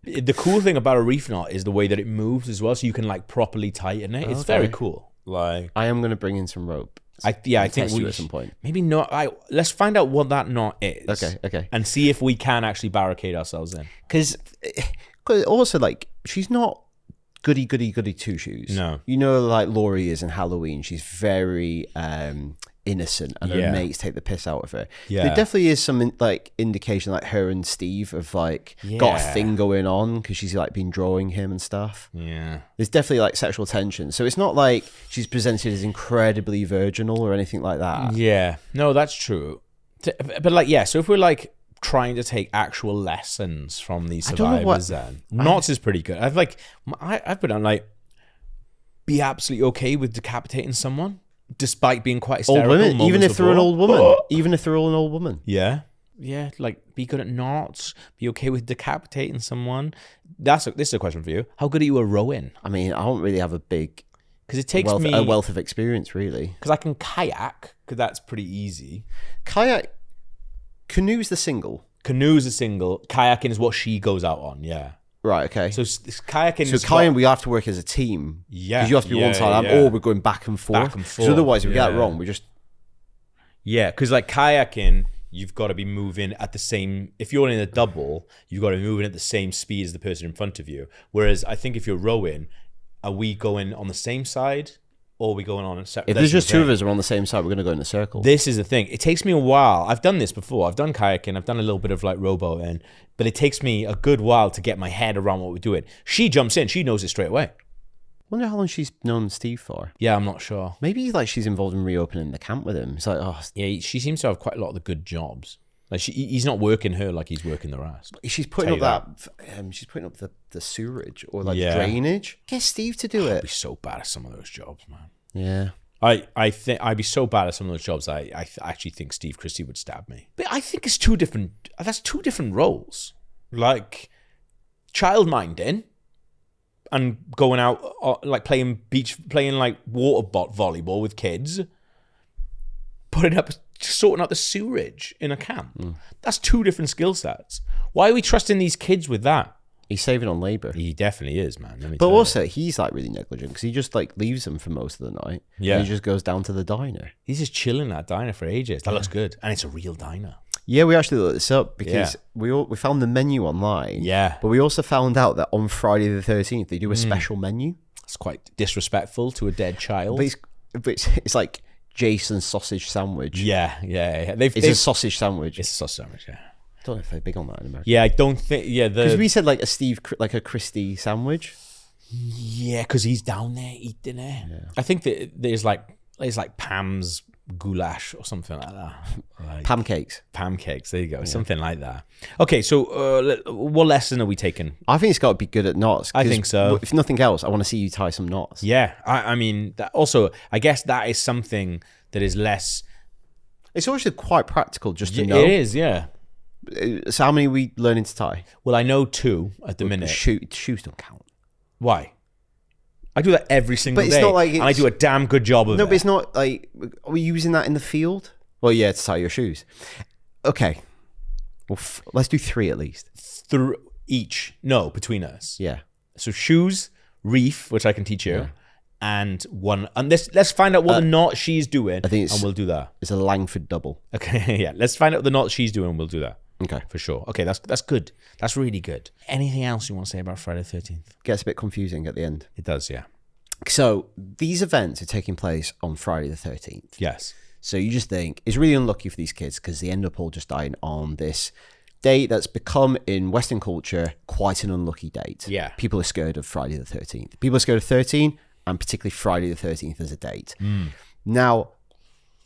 the cool thing about a reef knot is the way that it moves as well, so you can like properly tighten it. It's very cool. Like I am going to bring in some rope. I think we at some point. Maybe not. Let's find out what that knot is. Okay. And see if we can actually barricade ourselves in. Because also, like, she's not goody two shoes. No. You know, like Laurie is in Halloween. She's very innocent, and her mates take the piss out of her. Yeah. There definitely is some like indication, like her and Steve have like got a thing going on because she's like been drawing him and stuff. Yeah. There's definitely like sexual tension. So it's not like she's presented as incredibly virginal or anything like that. Yeah. No, that's true. But like, yeah. So if we're like trying to take actual lessons from these survivors, then knots is pretty good. I've put on like, be absolutely okay with decapitating someone. Despite being quite hysterical, old women, even if they're an old woman, even if they're all an old woman. Yeah, like be good at knots. Be okay with decapitating someone. This is a question for you. How good are you at rowing? I mean, I don't really have a big because it takes a wealth of experience, really. Because I can kayak, because that's pretty easy. Canoe's the single. Canoe's a single. Kayaking is what she goes out on. Yeah. Right, okay. So kayaking. So kayaking, we have to work as a team. Yeah. Because you have to be one side, or we're going back and forth. Because otherwise, if we get it wrong, we just. Yeah, because like kayaking, you've got to be moving at the same. If you're in a double, you've got to be moving at the same speed as the person in front of you. Whereas I think if you're rowing, are we going on the same side? Or are we going on a separate? If there's just two of us are on the same side, we're going to go in a circle. This is the thing. It takes me a while. I've done this before. I've done kayaking. I've done a little bit of like rowboating. But it takes me a good while to get my head around what we're doing. She jumps in. She knows it straight away. I wonder how long she's known Steve for. Yeah, I'm not sure. Maybe like she's involved in reopening the camp with him. It's like, yeah, she seems to have quite a lot of the good jobs. Like he's not working her like he's working the rest. She's putting up she's putting up the sewerage or like drainage. Get Steve to do it. I'd be so bad at some of those jobs, man. Yeah. I think I'd be so bad at some of those jobs. I actually think Steve Christie would stab me. But I think it's two different. That's two different roles. Like child minding, and going out like playing like volleyball with kids, sorting out the sewerage in a camp. That's two different skill sets. Why are we trusting these kids with that? He's saving on labor. He definitely is, man. But also, he's like really negligent because he just like leaves them for most of the night. Yeah. And he just goes down to the diner. He's just chilling at that diner for ages. That looks good. And it's a real diner. Yeah, we actually looked this up because we found the menu online. Yeah. But we also found out that on Friday the 13th, they do a special menu. It's quite disrespectful to a dead child. But it's like Jason's sausage sandwich. Yeah. It's a sausage sandwich. It's a sausage sandwich, yeah. I don't know if they're big on that in America. Yeah, I don't think. Yeah, because we said like a Christie sandwich. Yeah, because he's down there eating it. Yeah. I think that there's like Pam's goulash or something like that. Like pancakes. There you go, something like that. Okay, so what lesson are we taking? I think it's got to be good at knots. I think so. If nothing else, I want to see you tie some knots. Yeah, I mean, that also, I guess that is something that is less. It's actually quite practical just to know. It is, yeah. So how many are we learning to tie? Well, I know 2 at the minute. Shoes don't count. Why? I do that every single day. Not like and I do a damn good job of it. No, but it's not like, are we using that in the field? Well, yeah, to tie your shoes. Okay. Well, let's do 3 at least. Each. No, between us. Yeah. So shoes, reef, which I can teach you, and one. And let's find out what the knot she's doing, and we'll do that. It's a Langford double. Okay, yeah. Let's find out the knot she's doing, and we'll do that. Okay. For sure. Okay, that's good. That's really good. Anything else you want to say about Friday the 13th? Gets a bit confusing at the end. It does, yeah. So these events are taking place on Friday the 13th. Yes. So you just think it's really unlucky for these kids because they end up all just dying on this date that's become in Western culture quite an unlucky date. Yeah. People are scared of Friday the 13th. People are scared of 13 and particularly Friday the 13th as a date. Now,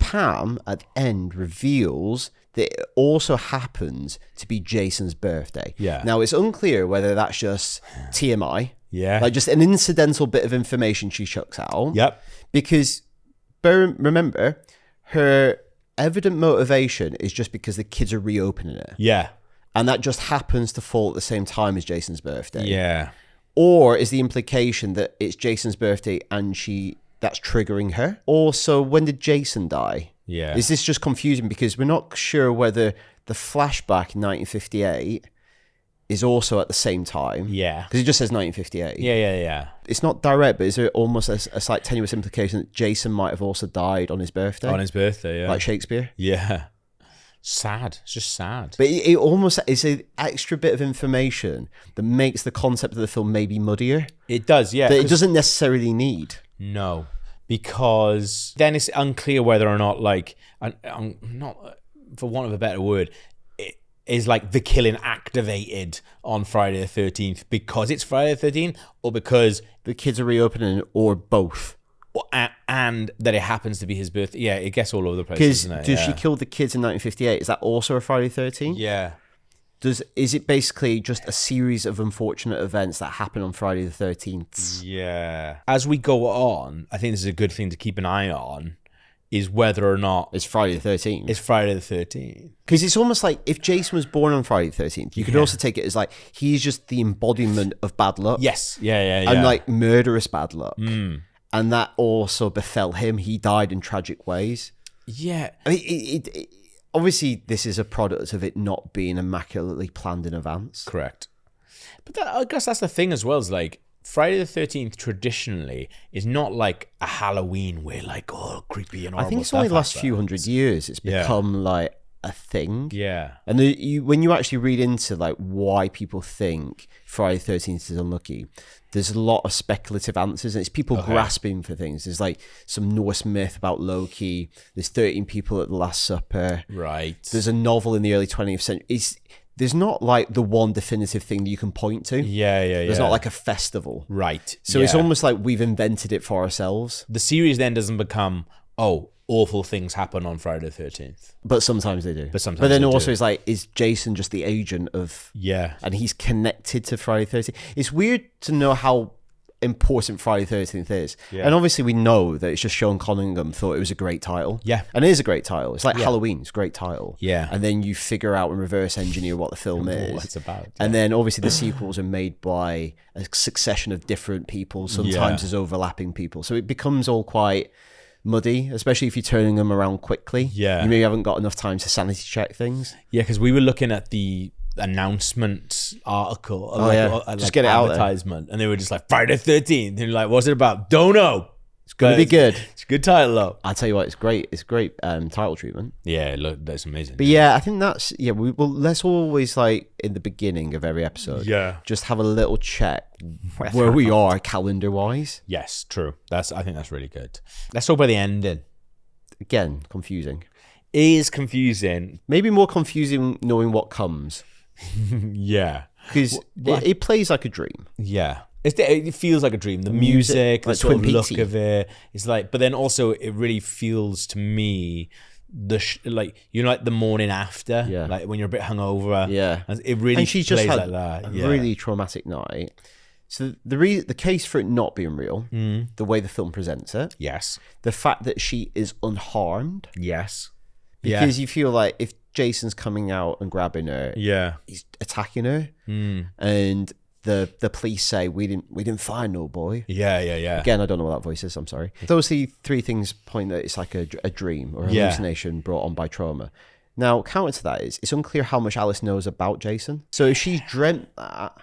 Pam at the end reveals that it also happens to be Jason's birthday. Yeah. Now, it's unclear whether that's just TMI. Yeah. Like just an incidental bit of information she chucks out. Yep. Because remember, her evident motivation is just because the kids are reopening it. Yeah. And that just happens to fall at the same time as Jason's birthday. Yeah. Or is the implication that it's Jason's birthday and that's triggering her? Also, when did Jason die? Yeah. Is this just confusing because we're not sure whether the flashback in 1958 is also at the same time? Yeah. Because it just says 1958. Yeah. It's not direct, but is there almost a slight tenuous implication that Jason might have also died on his birthday? On his birthday, yeah. Like Shakespeare? Yeah. Sad. It's just sad. But it almost is an extra bit of information that makes the concept of the film maybe muddier. It does, yeah. That it doesn't necessarily need. No. Because then it's unclear whether or not, like, not for want of a better word, it is like the killing activated on Friday the 13th because it's Friday the 13th or because the kids are reopening or both. And that it happens to be his birthday. Yeah, it gets all over the place, Because doesn't it? she kill the kids in 1958? Is that also a Friday the 13th? Yeah. Is it basically just a series of unfortunate events that happen on Friday the 13th? Yeah. As we go on, I think this is a good thing to keep an eye on, is whether or not it's Friday the 13th. It's Friday the 13th. Because it's almost like if Jason was born on Friday the 13th, you could also take it as like he's just the embodiment of bad luck. Yes. Yeah. And like murderous bad luck. And that also befell him. He died in tragic ways. Yeah. I mean, it obviously, this is a product of it not being immaculately planned in advance. Correct. But I guess that's the thing as well, is like Friday the 13th traditionally is not like a Halloween where like, oh, creepy and horrible. I think it's only the last few hundred years it's become like a thing. Yeah. And when you actually read into like why people think Friday the 13th is unlucky, there's a lot of speculative answers and it's people grasping for things. There's like some Norse myth about Loki. There's 13 people at the Last Supper. Right. There's a novel in the early 20th century. There's not like the one definitive thing that you can point to. Yeah. There's not like a festival. Right. So it's almost like we've invented it for ourselves. The series then doesn't become, awful things happen on Friday the 13th. But sometimes they do. But then also it's like, is Jason just the agent of... Yeah. And he's connected to Friday the 13th. It's weird to know how important Friday the 13th is. Yeah. And obviously we know that it's just Sean Cunningham thought it was a great title. Yeah. And it is a great title. It's like Halloween. It's a great title. Yeah. And then you figure out and reverse engineer what the film is. What it's about. And then obviously the sequels are made by a succession of different people. Sometimes there's overlapping people. So it becomes all quite muddy, especially if you're turning them around quickly. Yeah. You maybe haven't got enough time to sanity check things. Yeah, because we were looking at the announcement article, Just get it out there. advertisement, and they were just like Friday the 13th, and you're like, what's it about? Don't know. It's going to be good. It's a good title though. I'll tell you what, it's great. It's great title treatment. Yeah, look, that's amazing. But yeah, I think that's let's always, like, in the beginning of every episode, just have a little check where we are calendar wise. Yes, true. I think that's really good. Let's talk about the ending. Again, confusing. It is confusing. Maybe more confusing knowing what comes. Yeah, because it plays like a dream. Yeah, it feels like a dream. The music, the like sort of Twin look Peaksy. of it, it's like. But then also, it really feels to me like the morning after, like when you're a bit hungover. Yeah, it really and she's just plays had like that. a really traumatic night. So the case for it not being real, the way the film presents it, the fact that she is unharmed, because you feel like if Jason's coming out and grabbing her, he's attacking her, and the police say we didn't find no boy. Again, I don't know what that voice is. I'm sorry. Those three things point that it's like a dream or a hallucination brought on by trauma. Now, counter to that is it's unclear how much Alice knows about Jason. So if she's dreamt that,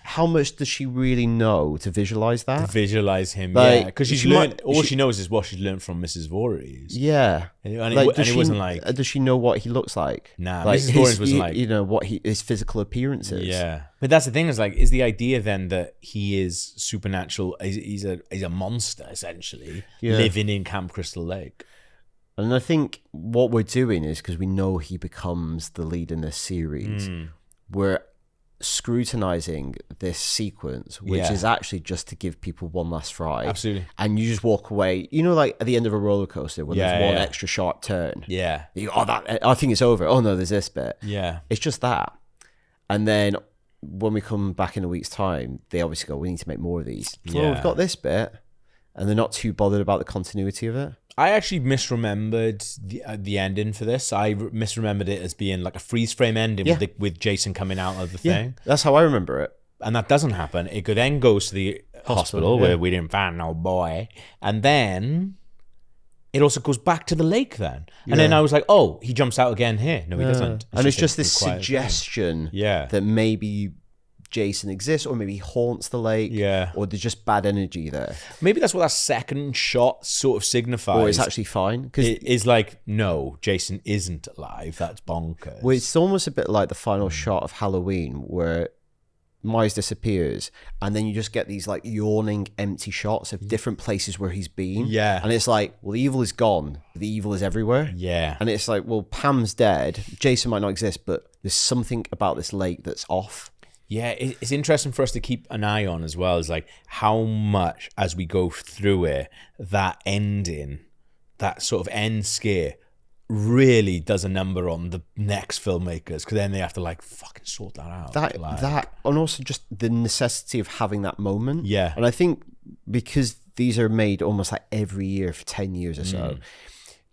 how much does she really know to visualize that? Visualize him, like, because she's learned. All she knows is what she's learned from Mrs. Voorhees. Yeah, and like, it wasn't like. Does she know what he looks like? Nah, like Mrs. Voorhees wasn't like. You know what his physical appearance is. Yeah, but that's the thing is the idea then that he is supernatural? He's a monster essentially living in Camp Crystal Lake. And I think what we're doing is because we know he becomes the lead in this series, we're scrutinizing this sequence, which is actually just to give people one last fright. Absolutely. And you just walk away, like at the end of a roller coaster when there's one extra sharp turn. Yeah. You go, I think it's over. Oh no, there's this bit. Yeah. It's just that. And then when we come back in a week's time, they obviously go, we need to make more of these. Well, we've got this bit, and they're not too bothered about the continuity of it. I actually misremembered the ending for this. I misremembered it as being like a freeze frame ending with Jason coming out of the thing. That's how I remember it. And that doesn't happen. It then goes to the hospital where we didn't find no boy. And then it also goes back to the lake then. And then I was like, oh, he jumps out again here. No, he doesn't. And it's just this suggestion that maybe Jason exists, or maybe he haunts the lake, or there's just bad energy there. Maybe that's what that second shot sort of signifies. Or it's actually fine. Because it is like, no, Jason isn't alive. That's bonkers. Well, it's almost a bit like the final shot of Halloween where Myers disappears, and then you just get these like yawning empty shots of different places where he's been. Yeah. And it's like, well, the evil is gone. The evil is everywhere. Yeah. And it's like, well, Pam's dead. Jason might not exist, but there's something about this lake that's off. Yeah, it's interesting for us to keep an eye on as well, is like how much as we go through it, that ending, that sort of end scare really does a number on the next filmmakers, because then they have to like fucking sort that out. That and also just the necessity of having that moment. Yeah. And I think because these are made almost like every year for 10 years or so,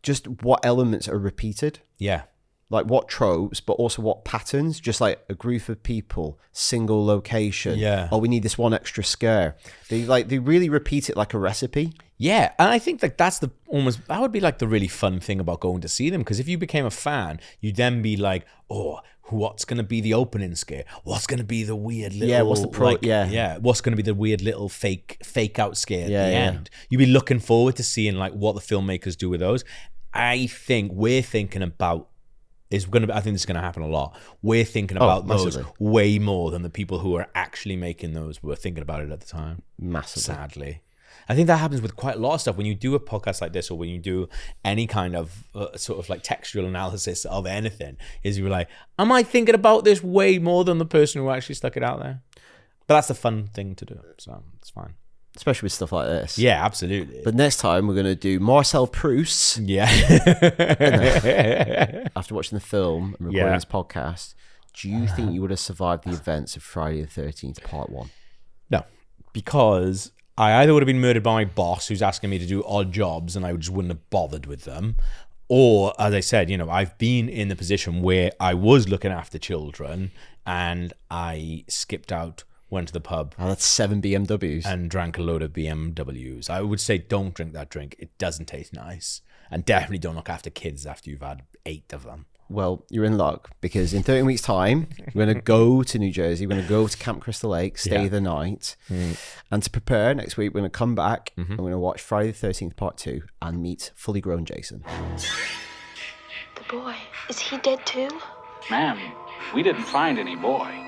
just what elements are repeated. Yeah. Like what tropes, but also what patterns. Just like a group of people, single location. Yeah. Oh, we need this one extra scare. They really repeat it like a recipe. Yeah, and I think that that would be like the really fun thing about going to see them, because if you became a fan, you'd then be like, oh, what's going to be the opening scare? What's going to be the weird little what's the what's going to be the weird little fake out scare at the Yeah. end? You'd be looking forward to seeing like what the filmmakers do with those. I think we're thinking about I think this is going to happen a lot. We're thinking about those way more than the people who are actually making those were thinking about it at the time. Massively. Sadly. I think that happens with quite a lot of stuff. When you do a podcast like this, or when you do any kind of sort of like textual analysis of anything, is you're like, am I thinking about this way more than the person who actually stuck it out there? But that's the fun thing to do, so it's fine. Especially with stuff like this. Yeah, absolutely. But next time we're going to do Marcel Proust. Yeah. After watching the film and recording this podcast, do you think you would have survived the events of Friday the 13th Part 1? No, because I either would have been murdered by my boss who's asking me to do odd jobs and I just wouldn't have bothered with them. Or, as I said, I've been in the position where I was looking after children and I skipped out, went to the pub. Oh, that's 7 BMWs. And drank a load of BMWs. I would say don't drink that drink. It doesn't taste nice. And definitely don't look after kids after you've had 8 of them. Well, you're in luck because in 13 weeks' time, we're going to go to New Jersey. We're going to go to Camp Crystal Lake, stay the night. And to prepare, next week, we're going to come back and we're going to watch Friday the 13th Part 2 and meet fully grown Jason. The boy, is he dead too? Ma'am, we didn't find any boy.